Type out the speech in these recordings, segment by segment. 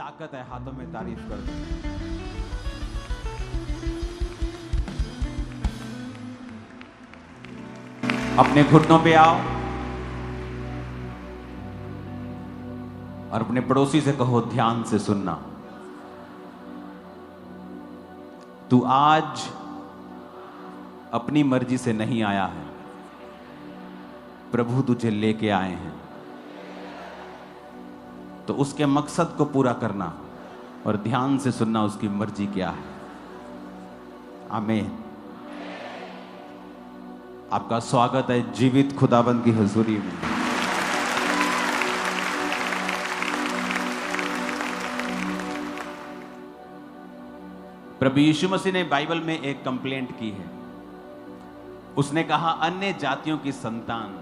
ताकत है, हाथों में तारीफ कर दो। अपने घुटनों पे आओ और अपने पड़ोसी से कहो, ध्यान से सुनना। तू आज अपनी मर्जी से नहीं आया है, प्रभु तुझे लेके आए हैं। तो उसके मकसद को पूरा करना और ध्यान से सुनना उसकी मर्जी क्या है। आमीन। आपका स्वागत है जीवित खुदाबंद की हुजूरी में। प्रभु यीशु मसीह ने बाइबल में एक कंप्लेंट की है। उसने कहा, अन्य जातियों की संतान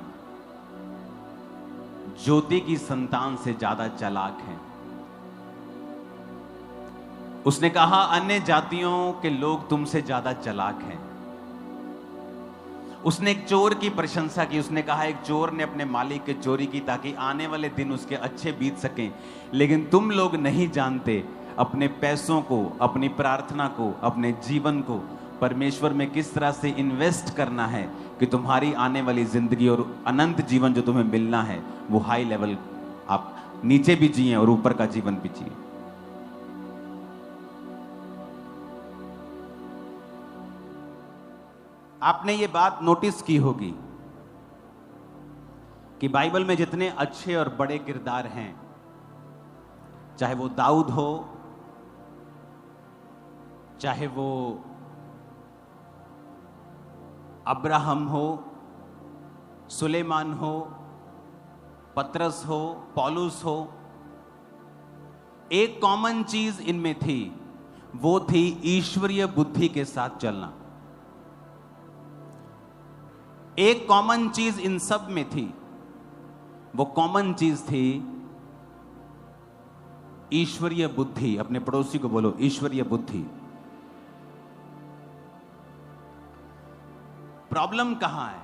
ज्योति की संतान से ज्यादा चालाक है। उसने कहा, अन्य जातियों के लोग तुमसे ज्यादा चालाक हैं। उसने एक चोर की प्रशंसा की। उसने कहा, एक चोर ने अपने मालिक की चोरी की ताकि आने वाले दिन उसके अच्छे बीत सकें, लेकिन तुम लोग नहीं जानते अपने पैसों को, अपनी प्रार्थना को, अपने जीवन को परमेश्वर में किस तरह से इन्वेस्ट करना है कि तुम्हारी आने वाली जिंदगी और अनंत जीवन जो तुम्हें मिलना है वो हाई लेवल, आप नीचे भी जिए और ऊपर का जीवन भी जिए। आपने ये बात नोटिस की होगी कि बाइबल में जितने अच्छे और बड़े किरदार हैं, चाहे वो दाऊद हो, चाहे वो अब्राहम हो, सुलेमान हो, पतरस हो, पौलुस हो, एक कॉमन चीज इनमें थी, वो थी ईश्वरीय बुद्धि के साथ चलना। एक कॉमन चीज इन सब में थी, वो कॉमन चीज थी ईश्वरीय बुद्धि। अपने पड़ोसी को बोलो, ईश्वरीय बुद्धि। प्रॉब्लम कहां है?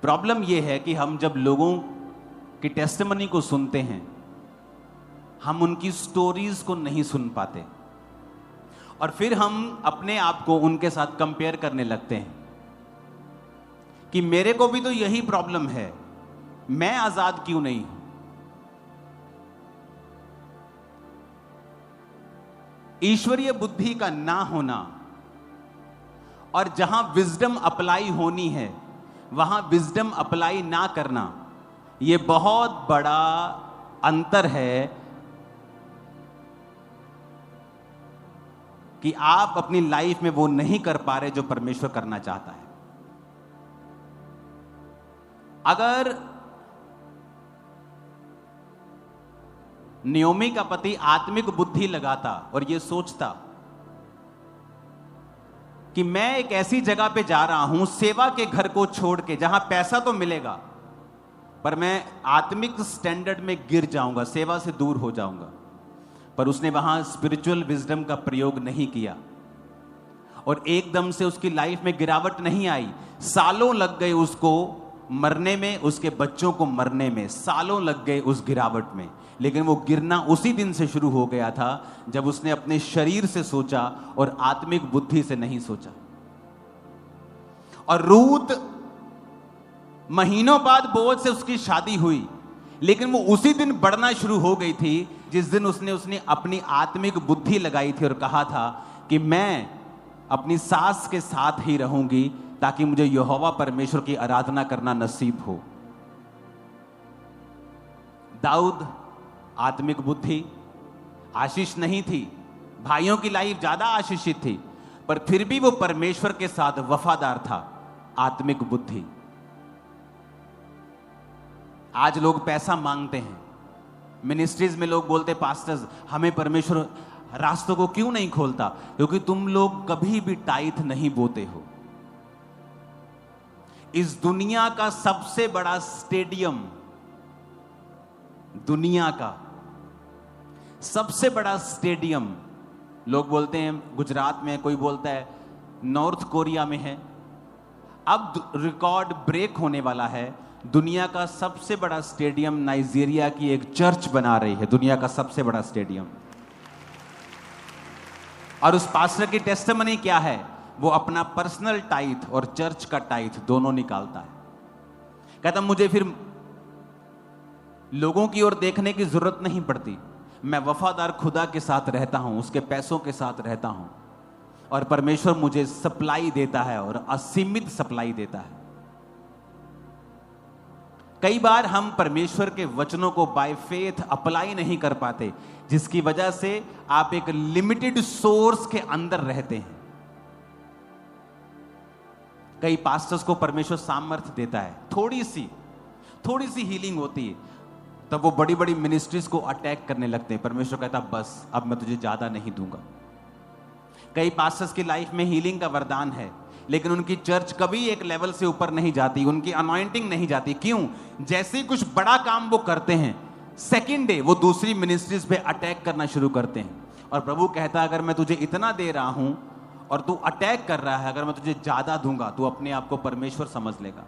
प्रॉब्लम यह है कि हम जब लोगों की टेस्टिमनी को सुनते हैं, हम उनकी स्टोरीज को नहीं सुन पाते और फिर हम अपने आप को उनके साथ कंपेयर करने लगते हैं कि मेरे को भी तो यही प्रॉब्लम है, मैं आजाद क्यों नहीं हूं। ईश्वरीय बुद्धि का ना होना और जहां विजडम अप्लाई होनी है वहां विजडम अप्लाई ना करना, यह बहुत बड़ा अंतर है कि आप अपनी लाइफ में वो नहीं कर पा रहे जो परमेश्वर करना चाहता है। अगर नियोमी का पति आत्मिक बुद्धि लगाता और यह सोचता कि मैं एक ऐसी जगह पे जा रहा हूं, सेवा के घर को छोड़ के, जहां पैसा तो मिलेगा पर मैं आत्मिक स्टैंडर्ड में गिर जाऊंगा, सेवा से दूर हो जाऊंगा, पर उसने वहां स्पिरिचुअल विजडम का प्रयोग नहीं किया और एकदम से उसकी लाइफ में गिरावट नहीं आई। सालों लग गए उसको मरने में, उसके बच्चों को मरने में सालों लग गए उस गिरावट में, लेकिन वो गिरना उसी दिन से शुरू हो गया था जब उसने अपने शरीर से सोचा और आत्मिक बुद्धि से नहीं सोचा। और रूत महीनों बाद बोअज से उसकी शादी हुई, लेकिन वो उसी दिन बढ़ना शुरू हो गई थी जिस दिन उसने अपनी आत्मिक बुद्धि लगाई थी और कहा था कि मैं अपनी सास के साथ ही रहूंगी ताकि मुझे यहोवा परमेश्वर की आराधना करना नसीब हो। दाऊद आत्मिक बुद्धि, आशीष नहीं थी, भाइयों की लाइफ ज्यादा आशीषित थी, पर फिर भी वो परमेश्वर के साथ वफादार था। आत्मिक बुद्धि। आज लोग पैसा मांगते हैं, मिनिस्ट्रीज में लोग बोलते, पास्टर्स हमें परमेश्वर रास्तों को क्यों नहीं खोलता? क्योंकि तुम लोग कभी भी टाइथ नहीं बोते हो। इस दुनिया का सबसे बड़ा स्टेडियम, दुनिया का सबसे बड़ा स्टेडियम, लोग बोलते हैं गुजरात में, कोई बोलता है नॉर्थ कोरिया में है। अब रिकॉर्ड ब्रेक होने वाला है दुनिया का सबसे बड़ा स्टेडियम नाइजीरिया की एक चर्च बना रही है, दुनिया का सबसे बड़ा स्टेडियम। और उस पास्टर की टेस्टिमनी क्या है? वो अपना पर्सनल टाइथ और चर्च का टाइथ दोनों निकालता है। कहता मुझे फिर लोगों की ओर देखने की जरूरत नहीं पड़ती, मैं वफादार खुदा के साथ रहता हूं, उसके पैसों के साथ रहता हूं, और परमेश्वर मुझे सप्लाई देता है और असीमित सप्लाई देता है। कई बार हम परमेश्वर के वचनों को बाय फेथ अप्लाई नहीं कर पाते, जिसकी वजह से आप एक लिमिटेड सोर्स के अंदर रहते हैं। कई पास्टर्स को परमेश्वर सामर्थ्य देता है, थोड़ी सी हीलिंग होती है, तब वो बड़ी बड़ी मिनिस्ट्रीज को अटैक करने लगते हैं। परमेश्वर कहता बस अब मैं तुझे ज्यादा नहीं दूंगा। कई पास्टर्स की लाइफ में हीलिंग का वरदान है, लेकिन उनकी चर्च कभी एक लेवल से ऊपर नहीं जाती, उनकी अनॉइंटिंग नहीं जाती। क्यों? जैसे ही कुछ बड़ा काम वो करते हैं, सेकंड डे वो दूसरी मिनिस्ट्रीज पे अटैक करना शुरू करते हैं। और प्रभु कहता है अगर मैं तुझे इतना दे रहा हूं और तू अटैक कर रहा है, अगर मैं तुझे ज्यादा दूंगा तू अपने आप को परमेश्वर समझ लेगा।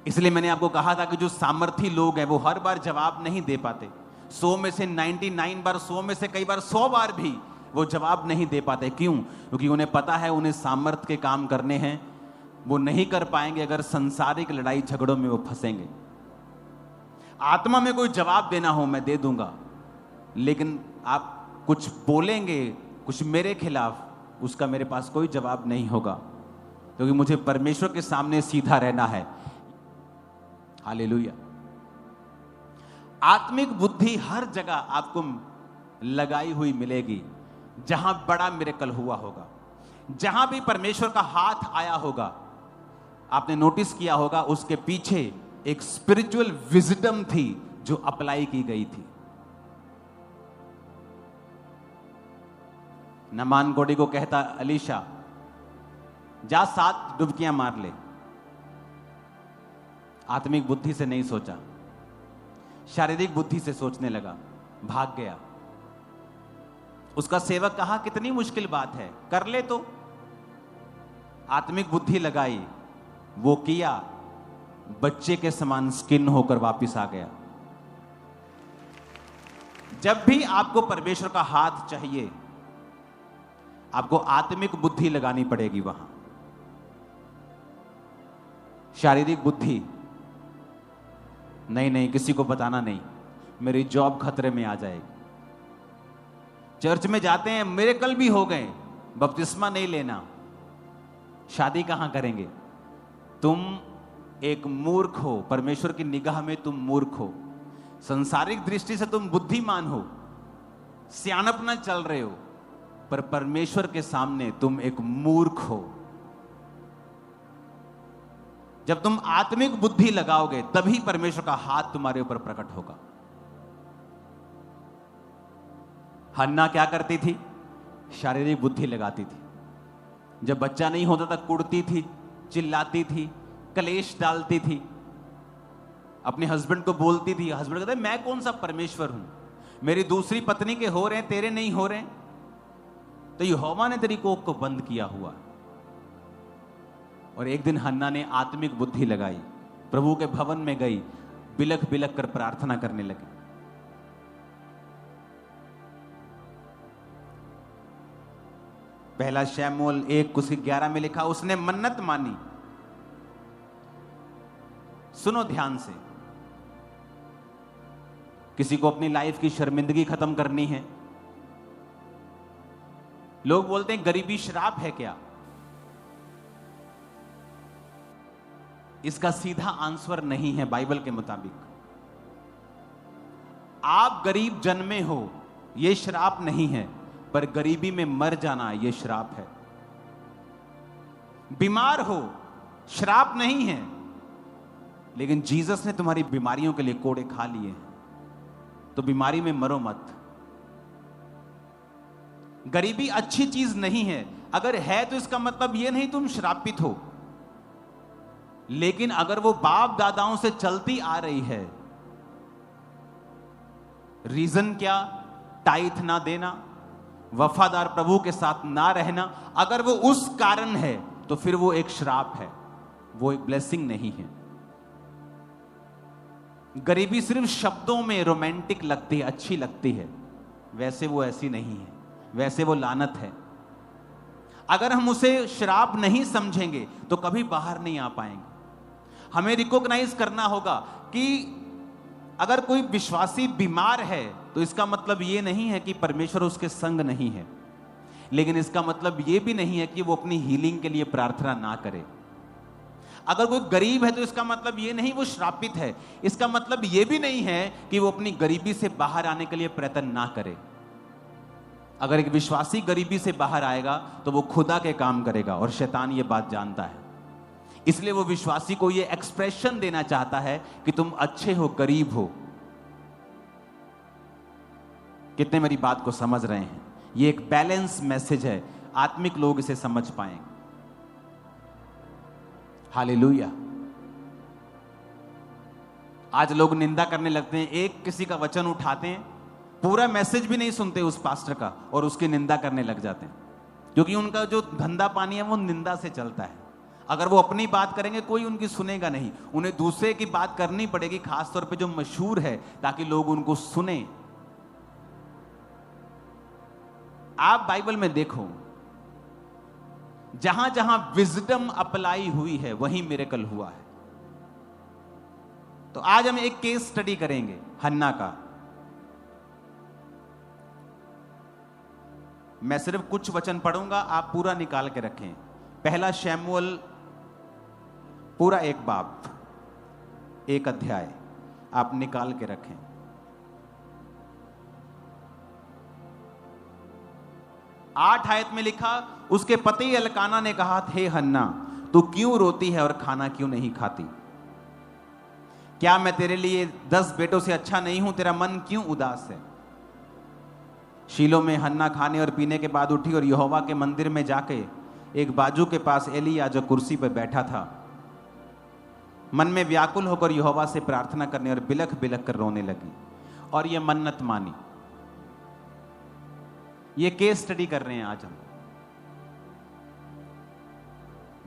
इसलिए मैंने आपको कहा था कि जो सामर्थी लोग हैं वो हर बार जवाब नहीं दे पाते। 100 में से 99 बार, 100 में से कई बार 100 बार भी वो जवाब नहीं दे पाते। क्यों? क्योंकि उन्हें पता है उन्हें सामर्थ्य के काम करने हैं, वो नहीं कर पाएंगे अगर सांसारिक लड़ाई झगड़ों में वो फंसेंगे। आत्मा में कोई जवाब देना हो मैं दे दूंगा, लेकिन आप कुछ बोलेंगे कुछ मेरे खिलाफ, उसका मेरे पास कोई जवाब नहीं होगा, क्योंकि मुझे परमेश्वर के सामने सीधा रहना है। हालेलुया। आत्मिक बुद्धि हर जगह आपको लगाई हुई मिलेगी जहां बड़ा मिरेकल हुआ होगा, जहां भी परमेश्वर का हाथ आया होगा। आपने नोटिस किया होगा उसके पीछे एक स्पिरिचुअल विजडम थी जो अप्लाई की गई थी। नमान गोडी को कहता अलीशा जा 7 डुबकियां मार ले। आत्मिक बुद्धि से नहीं सोचा, शारीरिक बुद्धि से सोचने लगा, भाग गया। उसका सेवक कहा कितनी मुश्किल बात है, कर ले तो। आत्मिक बुद्धि लगाई, वो किया, बच्चे के समान स्किन होकर वापस आ गया। जब भी आपको परमेश्वर का हाथ चाहिए, आपको आत्मिक बुद्धि लगानी पड़ेगी वहां। शारीरिक बुद्धि नहीं, किसी को बताना नहीं, मेरी जॉब खतरे में आ जाएगी। चर्च में जाते हैं, मिरेकल भी हो गए, बपतिस्मा नहीं लेना, शादी कहां करेंगे? तुम एक मूर्ख हो, परमेश्वर की निगाह में तुम मूर्ख हो। संसारिक दृष्टि से तुम बुद्धिमान हो, सियानपना चल रहे हो, पर परमेश्वर के सामने तुम एक मूर्ख हो। जब तुम आत्मिक बुद्धि लगाओगे तभी परमेश्वर का हाथ तुम्हारे ऊपर प्रकट होगा। हन्ना क्या करती थी? शारीरिक बुद्धि लगाती थी। जब बच्चा नहीं होता था कुड़ती थी, चिल्लाती थी, कलेश डालती थी, अपने हस्बैंड को बोलती थी। हस्बैंड कहते मैं कौन सा परमेश्वर हूं, मेरी दूसरी पत्नी के हो रहे हैं, तेरे नहीं हो रहे, तो यहोवा ने तेरी कोख को बंद किया हुआ। और एक दिन हन्ना ने आत्मिक बुद्धि लगाई, प्रभु के भवन में गई, बिलख बिलख कर प्रार्थना करने लगी। पहला शमूएल 1:11 में लिखा, उसने मन्नत मानी। सुनो ध्यान से, किसी को अपनी लाइफ की शर्मिंदगी खत्म करनी है। लोग बोलते हैं गरीबी श्राप है क्या? इसका सीधा आंसर नहीं है बाइबल के मुताबिक। आप गरीब जन्मे हो यह श्राप नहीं है, पर गरीबी में मर जाना यह श्राप है। बीमार हो श्राप नहीं है, लेकिन जीसस ने तुम्हारी बीमारियों के लिए कोड़े खा लिए हैं, तो बीमारी में मरो मत। गरीबी अच्छी चीज नहीं है, अगर है तो इसका मतलब यह नहीं तुम श्रापित हो। लेकिन अगर वो बाप दादाओं से चलती आ रही है, रीजन क्या? टाइथ ना देना, वफादार प्रभु के साथ ना रहना, अगर वो उस कारण है तो फिर वो एक श्राप है। वो एक ब्लेसिंग नहीं है। गरीबी सिर्फ शब्दों में रोमांटिक लगती है, अच्छी लगती है, वैसे वो ऐसी नहीं है, वैसे वो लानत है। अगर हम उसे श्राप नहीं समझेंगे तो कभी बाहर नहीं आ पाएंगे। हमें रिकॉग्नाइज करना होगा कि अगर कोई विश्वासी बीमार है तो इसका मतलब ये नहीं है कि परमेश्वर उसके संग नहीं है, लेकिन इसका मतलब ये भी नहीं है कि वो अपनी हीलिंग के लिए प्रार्थना ना करे। अगर कोई गरीब है तो इसका मतलब ये नहीं वो श्रापित है, इसका मतलब ये भी नहीं है कि वो अपनी गरीबी से बाहर आने के लिए प्रयत्न ना करे। अगर एक विश्वासी गरीबी से बाहर आएगा तो वो खुदा के काम करेगा, और शैतान ये बात जानता है। इसलिए वो विश्वासी को ये एक्सप्रेशन देना चाहता है कि तुम अच्छे हो, गरीब हो। कितने मेरी बात को समझ रहे हैं? ये एक बैलेंस मैसेज है, आत्मिक लोग इसे समझ पाएंगे। हालेलुया। आज लोग निंदा करने लगते हैं, एक किसी का वचन उठाते हैं, पूरा मैसेज भी नहीं सुनते उस पास्टर का, और उसकी निंदा करने लग जाते हैं, क्योंकि उनका जो धंधा पानी है वो निंदा से चलता है। अगर वो अपनी बात करेंगे कोई उनकी सुनेगा नहीं, उन्हें दूसरे की बात करनी पड़ेगी, खासतौर पे जो मशहूर है, ताकि लोग उनको सुने। आप बाइबल में देखो, जहां जहां विजडम अप्लाई हुई है वहीं मिरेकल हुआ है। तो आज हम एक केस स्टडी करेंगे हन्ना का। मैं सिर्फ कुछ वचन पढ़ूंगा, आप पूरा निकाल के रखें। पहला शमूएल पूरा एक बाब, एक अध्याय आप निकाल के रखें। आठ आयत में लिखा, उसके पति एल्काना ने कहा, हे हन्ना, तू क्यों रोती है और खाना क्यों नहीं खाती? क्या मैं तेरे लिए 10 बेटों से अच्छा नहीं हूं? तेरा मन क्यों उदास है? शीलो में हन्ना खाने और पीने के बाद उठी और यहोवा के मंदिर में जाके एक बाजू के पास एलिया जो कुर्सी पर बैठा था, मन में व्याकुल होकर यहोवा से प्रार्थना करने और बिलख बिलख कर रोने लगी, और यह मन्नत मानी। ये केस स्टडी कर रहे हैं आज हम।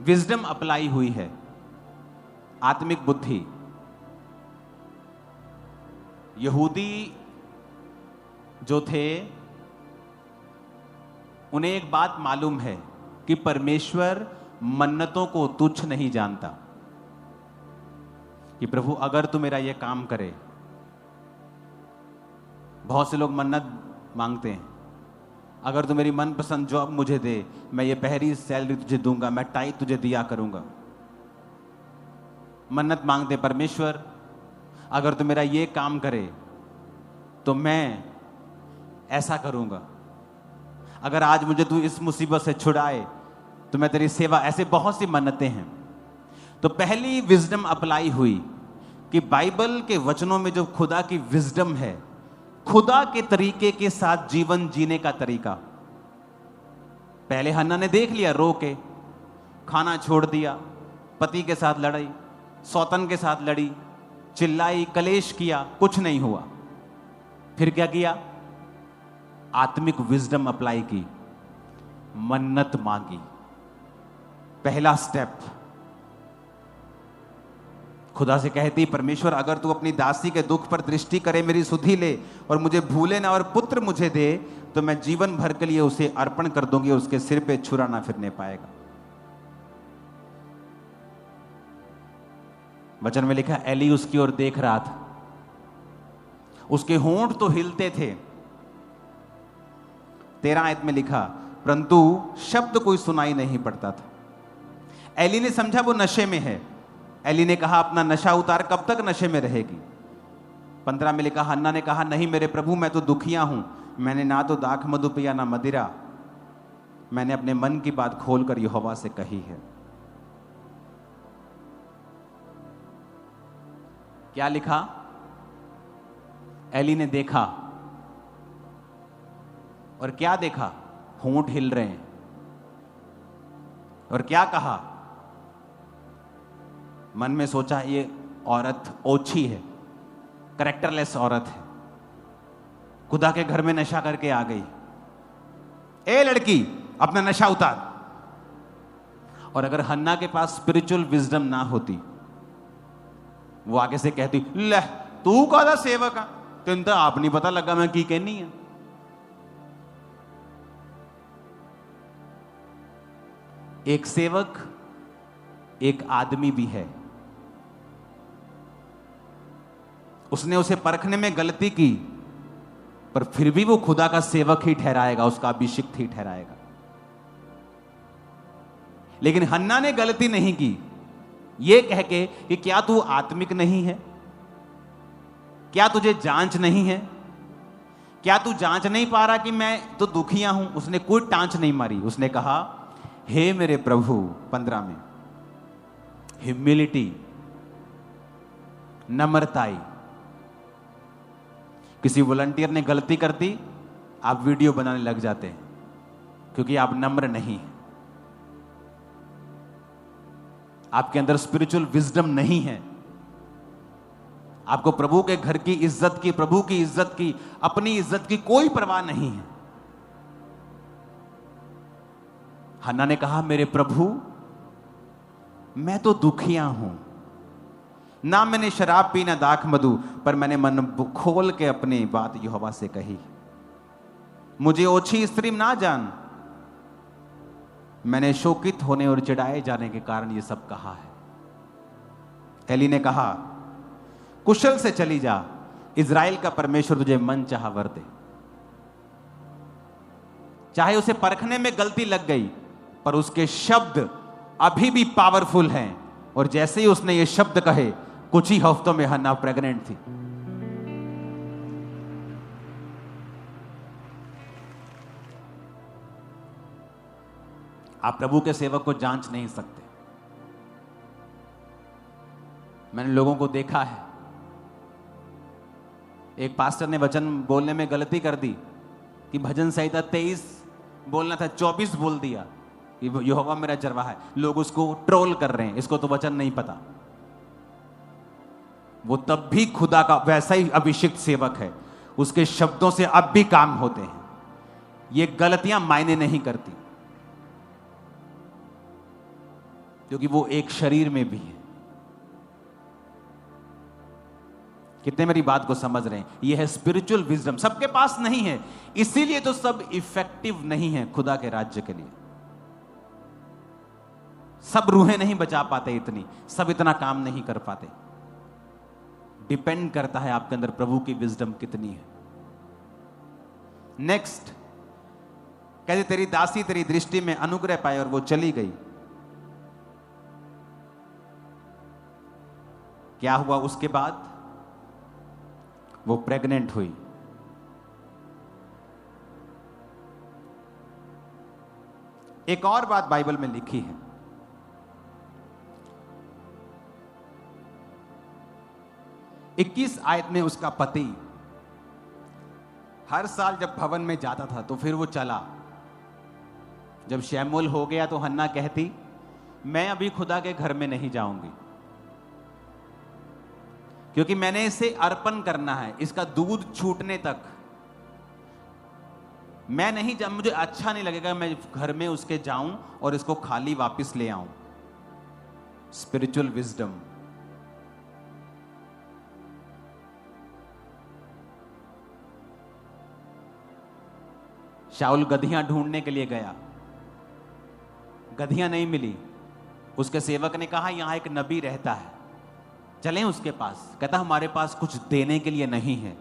विजडम अप्लाई हुई है, आत्मिक बुद्धि। यहूदी जो थे उन्हें एक बात मालूम है कि परमेश्वर मन्नतों को तुच्छ नहीं जानता, कि प्रभु अगर तू मेरा यह काम करे। बहुत से लोग मन्नत मांगते हैं, अगर तू मेरी मनपसंद जॉब मुझे दे, मैं ये पहली सैलरी तुझे दूंगा, मैं टाई तुझे दिया करूंगा। मन्नत मांगते, परमेश्वर अगर तू मेरा ये काम करे तो मैं ऐसा करूंगा, अगर आज मुझे तू इस मुसीबत से छुड़ाए तो मैं तेरी सेवा। ऐसे बहुत सी मन्नतें हैं। तो पहली विजडम अप्लाई हुई कि बाइबल के वचनों में जो खुदा की विजडम है, खुदा के तरीके के साथ जीवन जीने का तरीका। पहले हन्ना ने देख लिया, रो के खाना छोड़ दिया, पति के साथ लड़ी, सौतन के साथ लड़ी, चिल्लाई, कलेश किया, कुछ नहीं हुआ। फिर क्या किया? आत्मिक विजडम अप्लाई की, मन्नत मांगी। पहला स्टेप, खुदा से कहती, परमेश्वर अगर तू अपनी दासी के दुख पर दृष्टि करे, मेरी सुधि ले और मुझे भूले ना, और पुत्र मुझे दे, तो मैं जीवन भर के लिए उसे अर्पण कर दूंगी, उसके सिर पे छुरा ना फिरने पाएगा। वचन में लिखा, एली उसकी ओर देख रहा था, उसके होंठ तो हिलते थे। 13 आयत में लिखा, परंतु शब्द कोई सुनाई नहीं पड़ता था। एली ने समझा वो नशे में है। एली ने कहा, अपना नशा उतार, कब तक नशे में रहेगी? 15 में लिखा, हन्ना ने कहा, नहीं मेरे प्रभु, मैं तो दुखिया हूं, मैंने ना तो दाख मधु पिया ना मदिरा, मैंने अपने मन की बात खोलकर यहोवा से कही है। क्या लिखा? एली ने देखा, और क्या देखा? होंठ हिल रहे हैं। और क्या कहा? मन में सोचा, ये औरत ओछी है, कैरेक्टरलेस औरत है, खुदा के घर में नशा करके आ गई। ए लड़की, अपना नशा उतार। और अगर हन्ना के पास स्पिरिचुअल विजडम ना होती, वो आगे से कहती, ले तू कादा सेवक है, तेन तो आप नहीं पता लगा मैं की कहनी है। एक सेवक एक आदमी भी है, उसने उसे परखने में गलती की, पर फिर भी वो खुदा का सेवक ही ठहराएगा, उसका अभिषिक्त ही ठहराएगा। लेकिन हन्ना ने गलती नहीं की ये कह के कि क्या तू आत्मिक नहीं है, क्या तुझे जांच नहीं है, क्या तू जांच नहीं पा रहा कि मैं तो दुखिया हूं। उसने कोई टांच नहीं मारी, उसने कहा, हे मेरे प्रभु, 15 में ह्यूमिलिटी, नम्रताई। किसी वॉलंटियर ने गलती कर दी, आप वीडियो बनाने लग जाते हैं क्योंकि आप नम्र नहीं हैं, आपके अंदर स्पिरिचुअल विजडम नहीं है, आपको प्रभु के घर की इज्जत की, प्रभु की इज्जत की, अपनी इज्जत की कोई परवाह नहीं है। हन्ना ने कहा, मेरे प्रभु मैं तो दुखिया हूं, ना मैंने शराब पी ना दाख मधु, पर मैंने मन खोल के अपनी बात यहोवा से कही। मुझे ओछी स्त्री ना जान, मैंने शोकित होने और चिढ़ाए जाने के कारण यह सब कहा है। एली ने कहा, कुशल से चली जा, इज़राइल का परमेश्वर तुझे मन चाह वर दे। चाहे उसे परखने में गलती लग गई, पर उसके शब्द अभी भी पावरफुल हैं, और जैसे ही उसने ये शब्द कहे, कुछ ही हफ्तों में हन्ना प्रेग्नेंट थी। आप प्रभु के सेवक को जांच नहीं सकते। मैंने लोगों को देखा है, एक पास्टर ने वचन बोलने में गलती कर दी कि भजन संहिता 23 बोलना था, 24 बोल दिया, यहोवा मेरा चरवाहा है। लोग उसको ट्रोल कर रहे हैं, इसको तो वचन नहीं पता। वो तब भी खुदा का वैसा ही अभिषिक्त सेवक है, उसके शब्दों से अब भी काम होते हैं। ये गलतियां मायने नहीं करती, क्योंकि वो एक शरीर में भी है। कितने मेरी बात को समझ रहे हैं? ये है स्पिरिचुअल विजडम, सबके पास नहीं है, इसीलिए तो सब इफेक्टिव नहीं है खुदा के राज्य के लिए। सब रूहें नहीं बचा पाते, इतनी सब इतना काम नहीं कर पाते। डिपेंड करता है आपके अंदर प्रभु की विजडम कितनी है। नेक्स्ट कहते, तेरी दासी तेरी दृष्टि में अनुग्रह पाए, और वो चली गई। क्या हुआ उसके बाद? वो प्रेग्नेंट हुई। एक और बात बाइबल में लिखी है, इक्कीस आयत में उसका पति हर साल जब भवन में जाता था तो फिर वो चला। जब शैमूएल हो गया तो हन्ना कहती, मैं अभी खुदा के घर में नहीं जाऊंगी, क्योंकि मैंने इसे अर्पण करना है, इसका दूध छूटने तक मैं नहीं जा, मुझे अच्छा नहीं लगेगा मैं घर में उसके जाऊं और इसको खाली वापस ले आऊं। Spiritual wisdom. शाऊल गधियां ढूंढने के लिए गया, गधियां नहीं मिली। उसके सेवक ने कहा, यहां एक नबी रहता है, चलें उसके पास। कहता, हमारे पास कुछ देने के लिए नहीं है।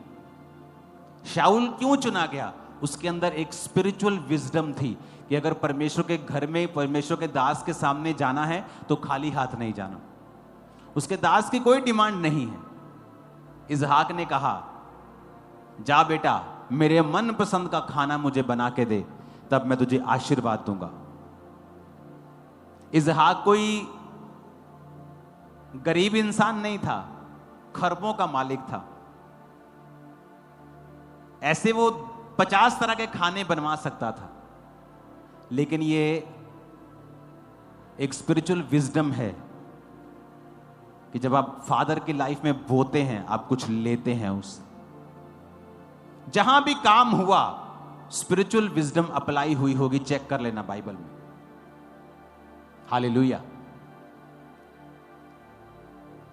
शाऊल क्यों चुना गया? उसके अंदर एक स्पिरिचुअल विजडम थी कि अगर परमेश्वर के घर में, परमेश्वर के दास के सामने जाना है तो खाली हाथ नहीं जाना। उसके दास की कोई डिमांड नहीं है। इसहाक ने कहा, जा बेटा, मेरे मन पसंद का खाना मुझे बना के दे, तब मैं तुझे आशीर्वाद दूंगा। इसहाक कोई गरीब इंसान नहीं था, खरबों का मालिक था। ऐसे वो 50 तरह के खाने बनवा सकता था, लेकिन ये एक स्पिरिचुअल विजडम है कि जब आप फादर की लाइफ में बोते हैं, आप कुछ लेते हैं उससे। जहां भी काम हुआ स्पिरिचुअल विजडम अप्लाई हुई होगी, चेक कर लेना बाइबल में। हालेलुया।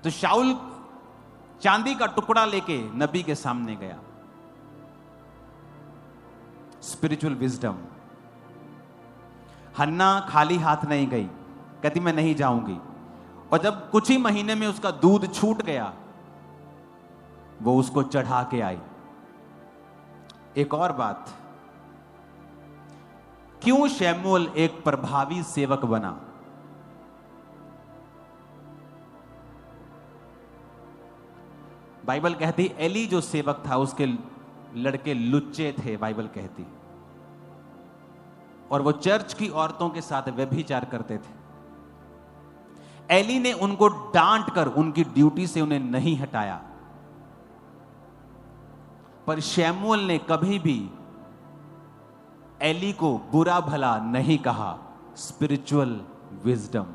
तो शाऊल चांदी का टुकड़ा लेके नबी के सामने गया। Spiritual wisdom. हन्ना खाली हाथ नहीं गई, कहती मैं नहीं जाऊंगी। और जब कुछ ही महीने में उसका दूध छूट गया, वो उसको चढ़ा के आई। एक और बात, क्यों शमूएल एक प्रभावी सेवक बना? बाइबल कहती एली जो सेवक था उसके लड़के लुच्चे थे, बाइबल कहती, और वो चर्च की औरतों के साथ व्यभिचार करते थे। एली ने उनको डांट कर उनकी ड्यूटी से उन्हें नहीं हटाया, पर शमूएल ने कभी भी एली को बुरा भला नहीं कहा। Spiritual wisdom.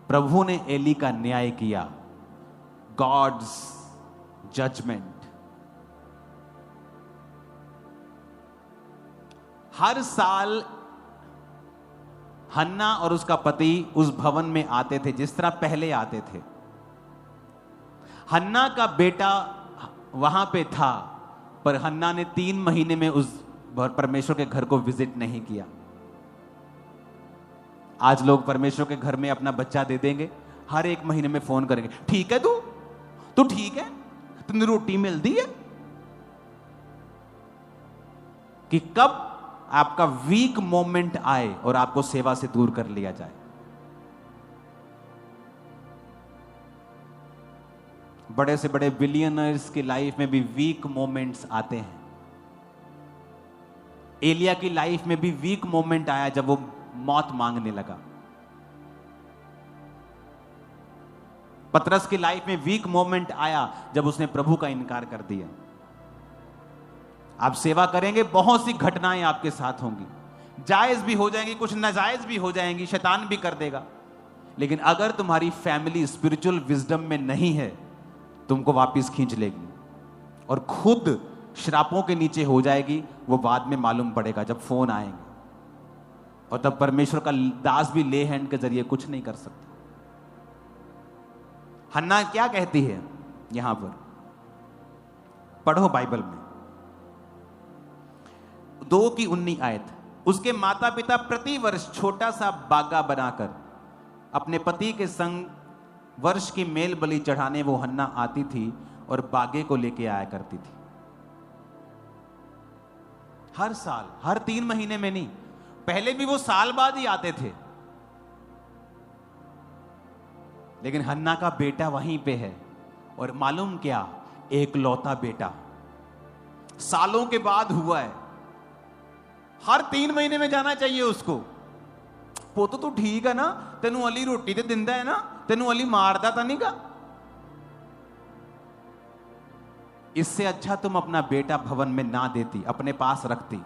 प्रभु ने एली का न्याय किया। God's judgement. हर साल हन्ना और उसका पति उस भवन में आते थे जिस तरह पहले आते थे। हन्ना का बेटा वहां पे था, पर हन्ना ने 3 महीने में उस परमेश्वर के घर को विजिट नहीं किया। आज लोग परमेश्वर के घर में अपना बच्चा दे देंगे, हर 1 महीने में फोन करेंगे, ठीक है तू ठीक है, तुमने रोटी मिलती है? कि कब आपका वीक मोमेंट आए और आपको सेवा से दूर कर लिया जाए। बड़े से बड़े बिलियनर्स की लाइफ में भी वीक मोमेंट्स आते हैं। एलिया की लाइफ में भी वीक मोमेंट आया जब वो मौत मांगने लगा। पतरस की लाइफ में वीक मोमेंट आया जब उसने प्रभु का इनकार कर दिया। आप सेवा करेंगे, बहुत सी घटनाएं आपके साथ होंगी, जायज भी हो जाएंगी, कुछ नाजायज भी हो जाएंगी, शैतान भी कर देगा। लेकिन अगर तुम्हारी फैमिली स्पिरिचुअल विजडम में नहीं है, तुमको वापस खींच लेगी और खुद श्रापों के नीचे हो जाएगी। वो बाद में मालूम पड़ेगा जब फोन आएंगे, और तब परमेश्वर का दास भी ले हैंड के जरिए कुछ नहीं कर सकता। हन्ना क्या कहती है यहां पर? पढ़ो बाइबल में 2:19 आयत। उसके माता पिता प्रति वर्ष छोटा सा बागा बनाकर अपने पति के संग वर्ष की मेल बलि चढ़ाने वो हन्ना आती थी और बागे को लेके आया करती थी। हर साल, हर 3 महीने में नहीं, पहले भी वो साल बाद ही आते थे। लेकिन हन्ना का बेटा वहीं पे है, और मालूम क्या, एकलौता बेटा सालों के बाद हुआ है। हर 3 महीने में जाना चाहिए उसको। पुੱਤ तू ठीक है ना, तेनू अली रोटी ते दिंदा है ना, तेनू अली मारदा तो नहीं गा। इससे अच्छा तुम अपना बेटा भवन में ना देती, अपने पास रखती।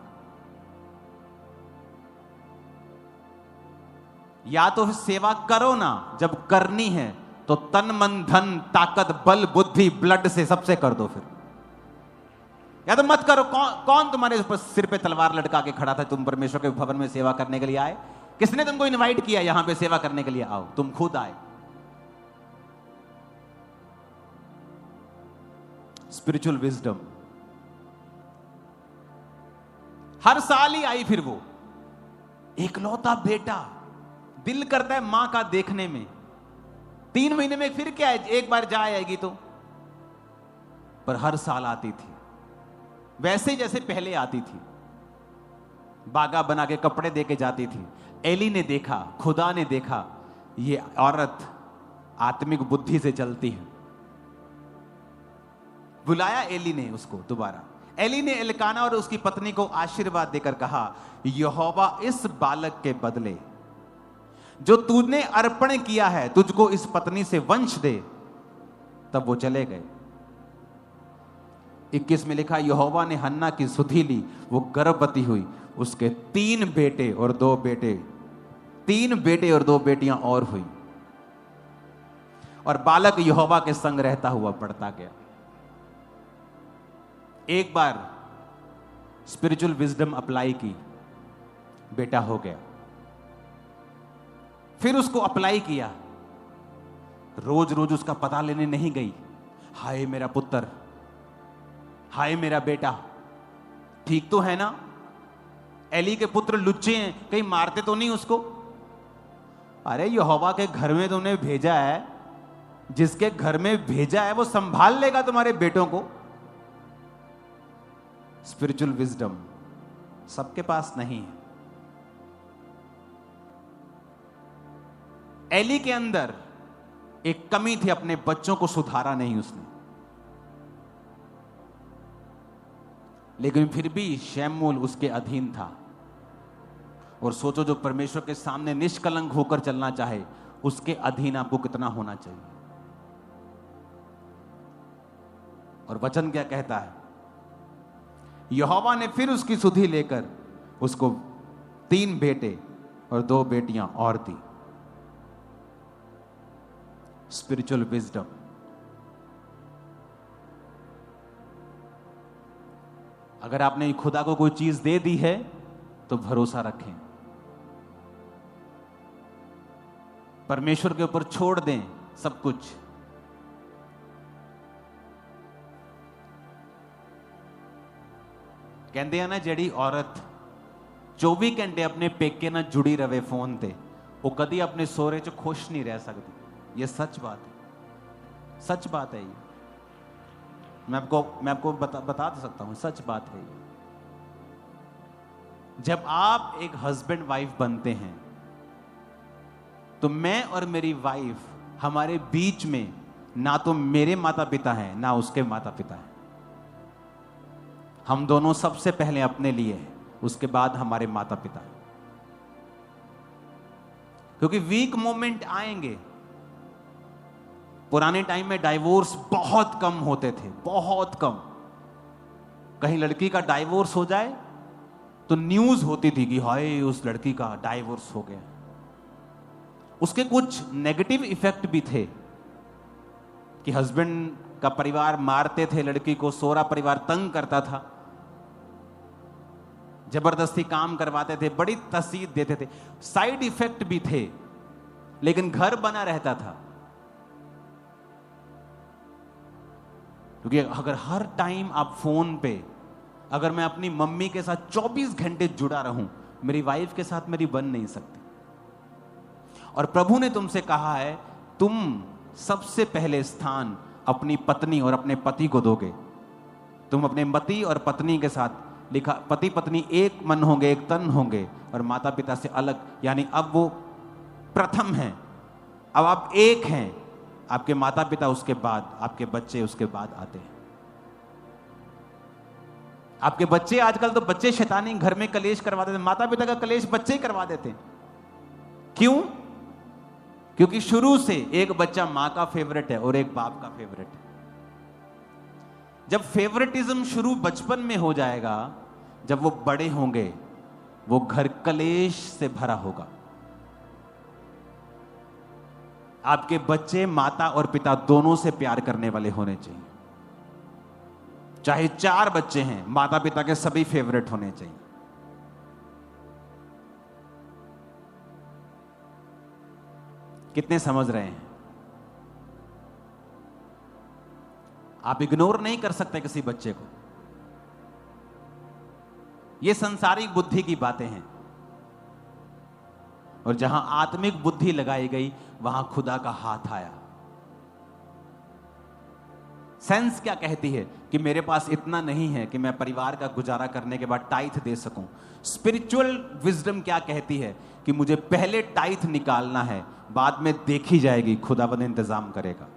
या तो सेवा करो ना, जब करनी है तो तन मन धन ताकत बल बुद्धि ब्लड से सबसे कर दो। फिर या तो मत करो। कौन तुम्हारे ऊपर सिर पे तलवार लटका के खड़ा था? तुम परमेश्वर के भवन में सेवा करने के लिए आए? किसने तुमको इनवाइट किया यहां पे सेवा करने के लिए? आओ, तुम खुद आए। Spiritual wisdom. हर साल ही आई फिर वो एकलौता बेटा। दिल करता है मां का देखने में। 3 महीने में फिर क्या है, एक बार जा आएगी तो, पर हर साल आती थी वैसे जैसे पहले आती थी। बागा बना के कपड़े दे के जाती थी। एली ने देखा, खुदा ने देखा, ये औरत आत्मिक बुद्धि से चलती है। बुलाया एली ने उसको दोबारा। एली ने एल्काना और उसकी पत्नी को आशीर्वाद देकर कहा, यहोवा इस बालक के बदले जो तूने अर्पण किया है, तुझको इस पत्नी से वंश दे। तब वो चले गए। 21 में लिखा, यहोवा ने हन्ना की सुधि ली, वो गर्भवती हुई, उसके 3 बेटे और 2 बेटे, 3 बेटे और 2 बेटियां और हुई, और बालक यहोवा के संग रहता हुआ बढ़ता गया। एक बार स्पिरिचुअल विजडम अप्लाई की, बेटा हो गया। फिर उसको अप्लाई किया। रोज रोज उसका पता लेने नहीं गई, हाय मेरा पुत्र, हाय मेरा बेटा, ठीक तो है ना? एली के पुत्र लुच्चे हैं, कहीं मारते तो नहीं उसको? अरे यहोवा के घर में तुमने भेजा है, जिसके घर में भेजा है वो संभाल लेगा तुम्हारे बेटों को। स्पिरिचुअल विजडम सबके पास नहीं है। एली के अंदर एक कमी थी, अपने बच्चों को सुधारा नहीं उसने। लेकिन फिर भी शमूएल उसके अधीन था। और सोचो, जो परमेश्वर के सामने निष्कलंक होकर चलना चाहे, उसके अधीन आपको कितना होना चाहिए। और वचन क्या कहता है? यहोवा ने फिर उसकी सुधि लेकर उसको 3 बेटे और 2 बेटियां और दी। Spiritual wisdom. अगर आपने खुदा को कोई चीज दे दी है तो भरोसा रखें, परमेश्वर के ऊपर छोड़ दें सब कुछ। कहते हैं ना, जेड़ी औरत 24 घंटे अपने पेके ना जुड़ी रहे फोन ते, वो कभी अपने सोहरे च खुश नहीं रह सकती। ये सच बात है, सच बात है। ये मैं आपको बता सकता हूं, सच बात है ये। जब आप एक हस्बैंड वाइफ बनते हैं तो मैं और मेरी वाइफ, हमारे बीच में ना तो मेरे माता पिता हैं ना उसके माता पिता हैं। हम दोनों सबसे पहले अपने लिए हैं, उसके बाद हमारे माता पिता। क्योंकि वीक मोमेंट आएंगे। पुराने टाइम में डाइवोर्स बहुत कम होते थे, बहुत कम। कहीं लड़की का डाइवोर्स हो जाए तो न्यूज होती थी कि हाय उस लड़की का डाइवोर्स हो गया। उसके कुछ नेगेटिव इफेक्ट भी थे कि हस्बैंड का परिवार मारते थे लड़की को, सोहरा परिवार तंग करता था, जबरदस्ती काम करवाते थे, बड़ी तसीद देते थे। साइड इफेक्ट भी थे, लेकिन घर बना रहता था। क्योंकि अगर हर टाइम आप फोन पे, अगर मैं अपनी मम्मी के साथ 24 घंटे जुड़ा रहूं, मेरी वाइफ के साथ मेरी बन नहीं सकती। और प्रभु ने तुमसे कहा है, तुम सबसे पहले स्थान अपनी पत्नी और अपने पति को दोगे। तुम अपने पति और पत्नी के साथ, लिखा पति पत्नी एक मन होंगे, एक तन होंगे, और माता पिता से अलग, यानी अब वो प्रथम हैं, अब आप एक हैं। आपके माता पिता उसके बाद, आपके बच्चे उसके बाद आते हैं। आपके बच्चे, आजकल तो बच्चे शैतानी घर में कलेश करवा देते, माता पिता का कलेश बच्चे ही करवा देते। क्यों? क्योंकि शुरू से एक बच्चा मां का फेवरेट है और एक बाप का फेवरेट है। जब फेवरेटिज्म शुरू बचपन में हो जाएगा, जब वो बड़े होंगे, वो घर कलेश से भरा होगा। आपके बच्चे माता और पिता दोनों से प्यार करने वाले होने चाहिए। चाहे 4 बच्चे हैं, माता पिता के सभी फेवरेट होने चाहिए। कितने समझ रहे हैं? आप इग्नोर नहीं कर सकते किसी बच्चे को। ये संसारिक बुद्धि की बातें हैं, और जहां आत्मिक बुद्धि लगाई गई वहां खुदा का हाथ आया। सेंस क्या कहती है कि मेरे पास इतना नहीं है कि मैं परिवार का गुजारा करने के बाद टाइथ दे सकूं। स्पिरिचुअल विजडम क्या कहती है कि मुझे पहले टाइथ निकालना है, बाद में देखी जाएगी, खुदावंद इंतजाम करेगा।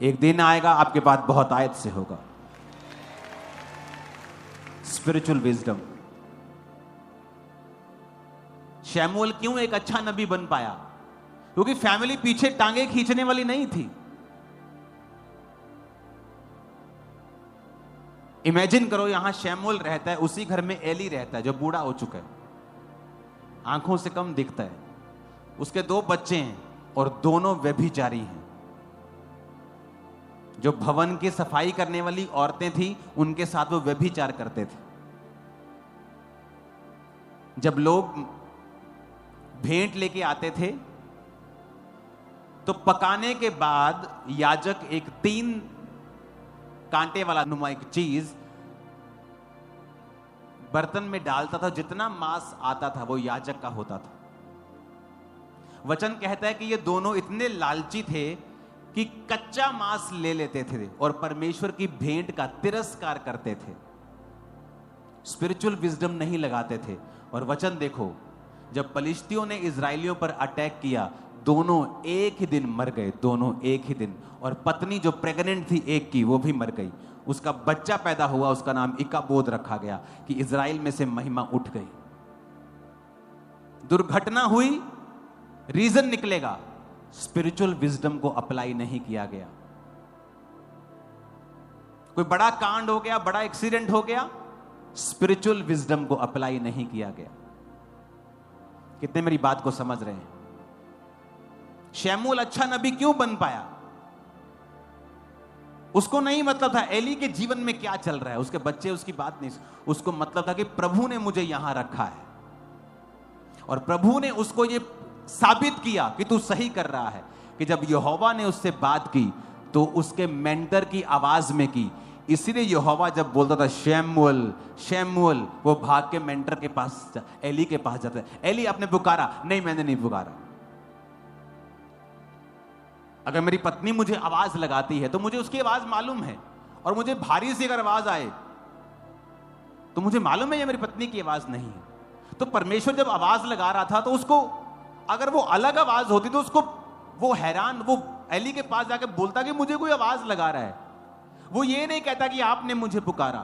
एक दिन आएगा आपके पास बहुत आयत से होगा। Spiritual wisdom. शमूएल क्यों एक अच्छा नबी बन पाया? क्योंकि फैमिली पीछे टांगे खींचने वाली नहीं थी। इमेजिन करो, यहां शमूएल रहता है, उसी घर में एली रहता है जो बूढ़ा हो चुका है, आंखों से कम दिखता है। उसके 2 बच्चे हैं और दोनों व्यभिचारी हैं। जो भवन की सफाई करने वाली औरतें थी, उनके साथ वो व्यभिचार करते थे। जब लोग भेंट लेके आते थे तो पकाने के बाद याजक एक 3 कांटे वाला नुमा एक चीज बर्तन में डालता था, जितना मांस आता था वो याजक का होता था। वचन कहता है कि ये दोनों इतने लालची थे कि कच्चा मांस ले लेते थे और परमेश्वर की भेंट का तिरस्कार करते थे, स्पिरिचुअल विजडम नहीं लगाते थे। और वचन देखो, जब पलिश्तियों ने इजराइलियों पर अटैक किया, दोनों एक ही दिन मर गए, दोनों एक ही दिन। और पत्नी जो प्रेग्नेंट थी एक की, वो भी मर गई। उसका बच्चा पैदा हुआ, उसका नाम इकाबोद रखा गया कि इजराइल में से महिमा उठ गई। दुर्घटना हुई, रीजन निकलेगा, स्पिरिचुअल विजडम को अप्लाई नहीं किया गया। कोई बड़ा कांड हो गया, बड़ा एक्सीडेंट हो गया, स्पिरिचुअल विजडम को अप्लाई नहीं किया गया। कितने मेरी बात को समझ रहे हैं? शमूएल अच्छा नबी क्यों बन पाया? उसको नहीं मतलब था एली के जीवन में क्या चल रहा है, उसके बच्चे, उसकी बात नहीं। उसको मतलब था कि प्रभु ने मुझे यहां रखा है और प्रभु ने उसको ये साबित किया कि तू सही कर रहा है। कि जब यहोवा ने उससे बात की तो उसके मेंटर की आवाज में की। इसीलिए यहोवा जब बोलता था शमूएल शमूएल, वो भाग के मेंटर के पास, एली के पास जाता है। एली आपने पुकारा? नहीं, मैंने नहीं पुकारा। अगर मेरी पत्नी मुझे आवाज लगाती है तो मुझे उसकी आवाज मालूम है, और मुझे भारी सी अगर आवाज आए तो मुझे मालूम है ये मेरी पत्नी की आवाज नहीं है। तो परमेश्वर जब आवाज लगा रहा था तो उसको, अगर वो अलग आवाज होती तो उसको, वो हैरान, वो एली के पास जाकर बोलता कि मुझे कोई आवाज लगा रहा है। वो ये नहीं कहता कि आपने मुझे पुकारा।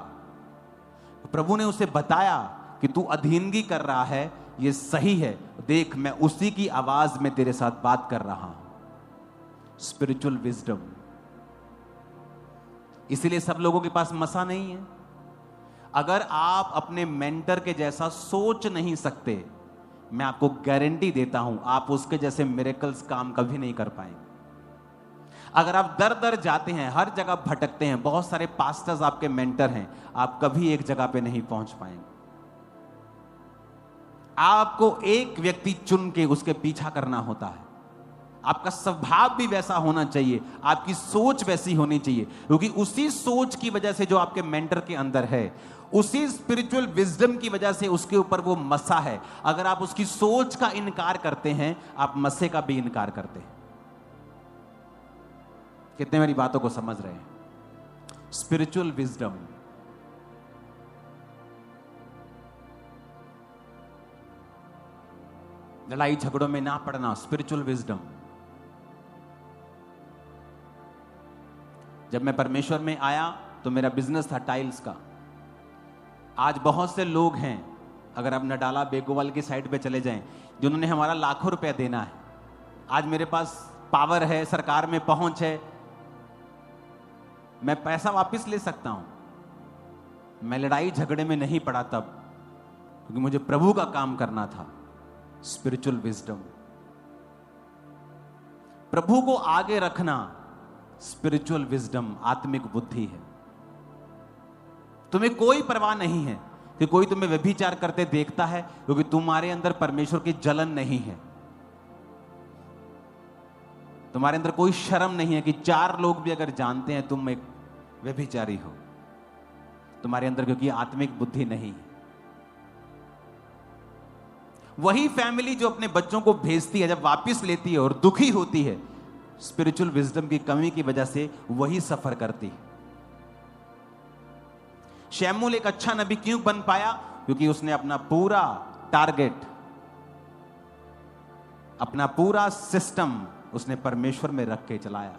प्रभु ने उसे बताया कि तू अधीनगी कर रहा है, ये सही है, देख मैं उसी की आवाज में तेरे साथ बात कर रहा हूं। Spiritual wisdom. इसीलिए सब लोगों के पास मसा नहीं है। अगर आप अपने मेंटर के जैसा सोच नहीं सकते, मैं आपको गारंटी देता हूं आप उसके जैसे मिरेकल्स काम कभी नहीं कर पाएंगे। अगर आप दर दर जाते हैं, हर जगह भटकते हैं, बहुत सारे पास्टर्स आपके मेंटर हैं, आप कभी एक जगह पे नहीं पहुंच पाएंगे। आपको एक व्यक्ति चुन के उसके पीछा करना होता है। आपका स्वभाव भी वैसा होना चाहिए, आपकी सोच वैसी होनी चाहिए, क्योंकि उसी सोच की वजह से जो आपके मेंटर के अंदर है, उसी स्पिरिचुअल विजडम की वजह से उसके ऊपर वो मसा है। अगर आप उसकी सोच का इनकार करते हैं, आप मसे का भी इनकार करते हैं। कितने मेरी बातों को समझ रहे हैं? Spiritual wisdom. लड़ाई झगड़ों में ना पड़ना, स्पिरिचुअल विजडम। जब मैं परमेश्वर में आया तो मेरा बिजनेस था टाइल्स का। आज बहुत से लोग हैं, अगर आप नडाला बेगोवाल की साइड पे चले जाएं, जिन्होंने हमारा लाखों रुपया देना है। आज मेरे पास पावर है, सरकार में पहुंच है, मैं पैसा वापस ले सकता हूं। मैं लड़ाई झगड़े में नहीं पड़ा तब, क्योंकि मुझे प्रभु का काम करना था। स्पिरिचुअल विजडम, प्रभु को आगे रखना, स्पिरिचुअल विजडम, आत्मिक बुद्धि है। तुम्हें कोई परवाह नहीं है कि कोई तुम्हें व्यभिचार करते देखता है, क्योंकि तुम्हारे अंदर परमेश्वर की जलन नहीं है। तुम्हारे अंदर कोई शर्म नहीं है कि 4 लोग भी अगर जानते हैं तुम एक व्यभिचारी हो, तुम्हारे अंदर, क्योंकि आत्मिक बुद्धि नहीं है। वही फैमिली जो अपने बच्चों को भेजती है, जब वापस लेती है और दुखी होती है, स्पिरिचुअल विजडम की कमी की वजह से वही सफर करती है। शमूएल एक अच्छा नबी क्यों बन पाया? क्योंकि उसने अपना पूरा टारगेट, अपना पूरा सिस्टम उसने परमेश्वर में रख के चलाया।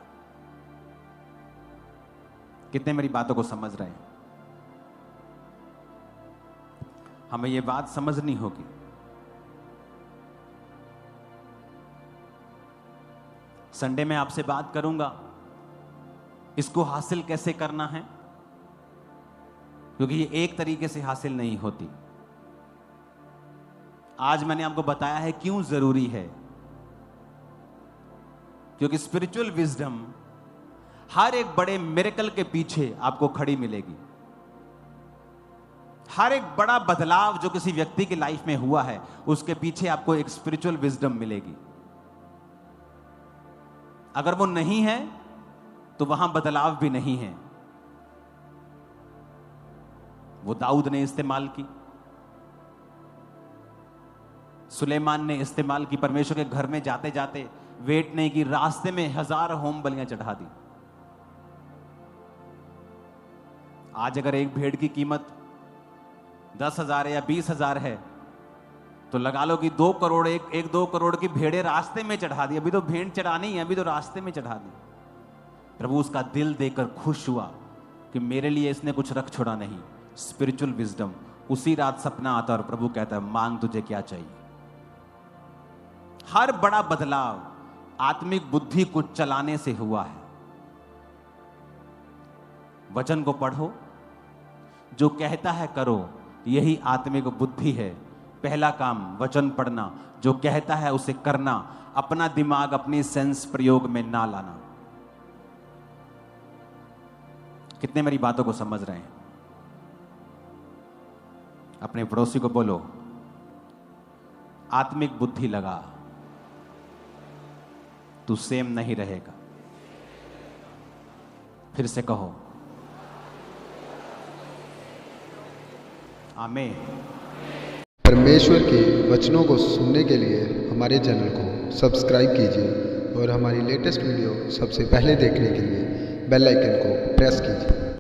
कितने मेरी बातों को समझ रहे हैं? हमें यह बात समझनी होगी। संडे में आपसे बात करूंगा इसको हासिल कैसे करना है, क्योंकि ये एक तरीके से हासिल नहीं होती। आज मैंने आपको बताया है क्यों जरूरी है, क्योंकि स्पिरिचुअल विजडम हर एक बड़े मिरेकल के पीछे आपको खड़ी मिलेगी। हर एक बड़ा बदलाव जो किसी व्यक्ति की लाइफ में हुआ है, उसके पीछे आपको एक स्पिरिचुअल विजडम मिलेगी। अगर वो नहीं है तो वहां बदलाव भी नहीं है। वो दाऊद ने इस्तेमाल की, सुलेमान ने इस्तेमाल की। परमेश्वर के घर में जाते जाते वेट नहीं की, रास्ते में 1000 होम बलियां चढ़ा दी। आज अगर एक भेड़ की कीमत 10,000 या 20,000 है तो लगा लो कि 2 करोड़, एक 2 करोड़ की भेड़ें रास्ते में चढ़ा दी। अभी तो भेड़ चढ़ानी है, अभी तो रास्ते में चढ़ा दी। प्रभु उसका दिल देकर खुश हुआ कि मेरे लिए इसने कुछ रख छोड़ा नहीं। Spiritual wisdom. उसी रात सपना आता और प्रभु कहता है मांग तुझे क्या चाहिए। हर बड़ा बदलाव आत्मिक बुद्धि को चलाने से हुआ है। वचन को पढ़ो, जो कहता है करो, यही आत्मिक बुद्धि है। पहला काम वचन पढ़ना, जो कहता है उसे करना, अपना दिमाग अपनी सेंस प्रयोग में ना लाना। कितने मेरी बातों को समझ रहे हैं? अपने पड़ोसी को बोलो आत्मिक बुद्धि लगा, तू सेम नहीं रहेगा। फिर से कहो आमीन। परमेश्वर के वचनों को सुनने के लिए हमारे चैनल को सब्सक्राइब कीजिए और हमारी लेटेस्ट वीडियो सबसे पहले देखने के लिए बेल आइकन को प्रेस कीजिए।